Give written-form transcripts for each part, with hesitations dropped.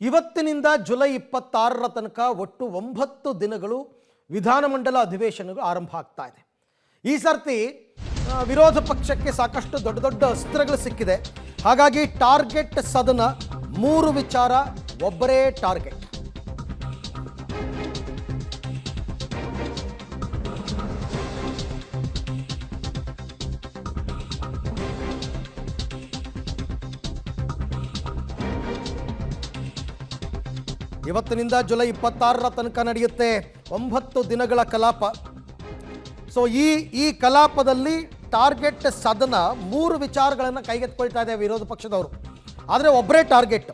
ಇವತ್ತಿನಿಂದ ಜುಲೈ 26ರ ತನಕ ಒಟ್ಟು 9 ದಿನಗಳು ವಿಧಾನಮಂಡಲ ಅಧಿವೇಶನಗಳು ಆರಂಭ ಆಗ್ತಾ ಇದೆ. ಈ ಸರ್ತಿ ವಿರೋಧ ಪಕ್ಷಕ್ಕೆ ಸಾಕಷ್ಟು ದೊಡ್ಡ ದೊಡ್ಡ ಅಸ್ತ್ರಗಳು ಸಿಕ್ಕಿದೆ. ಹಾಗಾಗಿ ಟಾರ್ಗೆಟ್ ಸದನ 3 ವಿಚಾರ, ಒಬ್ಬರೇ ಟಾರ್ಗೆಟ್. ಇವತ್ತಿನಿಂದ ಜುಲೈ 26ರ ತನಕ ನಡೆಯುತ್ತೆ 9 ದಿನಗಳ ಕಲಾಪ. ಸೊ ಈ ಕಲಾಪದಲ್ಲಿ ಟಾರ್ಗೆಟ್ ಸದನ 3 ವಿಚಾರಗಳನ್ನು ಕೈಗೆತ್ತಿಕೊಳ್ತಾ ಇದೆ ವಿರೋಧ ಪಕ್ಷದವರು. ಆದರೆ ಒಬ್ಬರೇ ಟಾರ್ಗೆಟ್.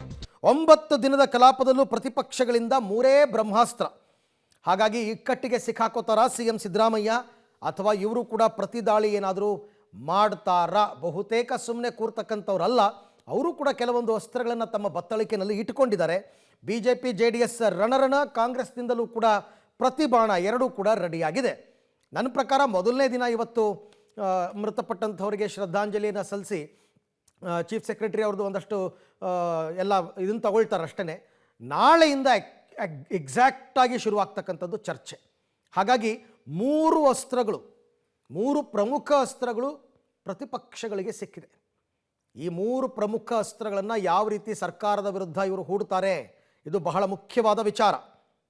9 ದಿನದ ಕಲಾಪದಲ್ಲೂ ಪ್ರತಿಪಕ್ಷಗಳಿಂದ 3 ಬ್ರಹ್ಮಾಸ್ತ್ರ. ಹಾಗಾಗಿ ಇಕ್ಕಟ್ಟಿಗೆ ಸಿಕ್ಕಾಕೋತಾರ CM ಸಿದ್ದರಾಮಯ್ಯ, ಅಥವಾ ಇವರು ಕೂಡ ಪ್ರತಿದಾಳಿ ಏನಾದರೂ ಮಾಡ್ತಾರಾ? ಬಹುತೇಕ ಸುಮ್ಮನೆ ಕೂರ್ತಕ್ಕಂಥವ್ರಲ್ಲ, ಅವರು ಕೂಡ ಕೆಲವೊಂದು ಅಸ್ತ್ರಗಳನ್ನು ತಮ್ಮ ಬತ್ತಳಿಕೆಯಲ್ಲಿ ಇಟ್ಟುಕೊಂಡಿದ್ದಾರೆ. BJP JDS ರಣರಣ, ಕಾಂಗ್ರೆಸ್ನಿಂದಲೂ ಕೂಡ ಪ್ರತಿಬಾಣ ಎರಡೂ ಕೂಡ ರೆಡಿಯಾಗಿದೆ. ನನ್ನ ಪ್ರಕಾರ ಮೊದಲನೇ ದಿನ ಇವತ್ತು ಮೃತಪಟ್ಟಂಥವರಿಗೆ ಶ್ರದ್ಧಾಂಜಲಿಯನ್ನು ಸಲ್ಲಿಸಿ ಚೀಫ್ ಸೆಕ್ರೆಟರಿ ಅವ್ರದ್ದು ಒಂದಷ್ಟು ಎಲ್ಲ ಇದನ್ನು ತಗೊಳ್ತಾರೆ ಅಷ್ಟೇ. ನಾಳೆಯಿಂದ ಎಕ್ಸಾಕ್ಟಾಗಿ ಶುರುವಾಗ್ತಕ್ಕಂಥದ್ದು ಚರ್ಚೆ. ಹಾಗಾಗಿ 3 ಪ್ರಮುಖ ಅಸ್ತ್ರಗಳು ಪ್ರತಿಪಕ್ಷಗಳಿಗೆ ಸಿಕ್ಕಿದೆ. ಈ 3 ಪ್ರಮುಖ ಅಸ್ತ್ರಗಳನ್ನು ಯಾವ ರೀತಿ ಸರ್ಕಾರದ ವಿರುದ್ಧ ಇವರು ಹೂಡ್ತಾರೆ, ಇದು ಬಹಳ ಮುಖ್ಯವಾದ ವಿಚಾರ.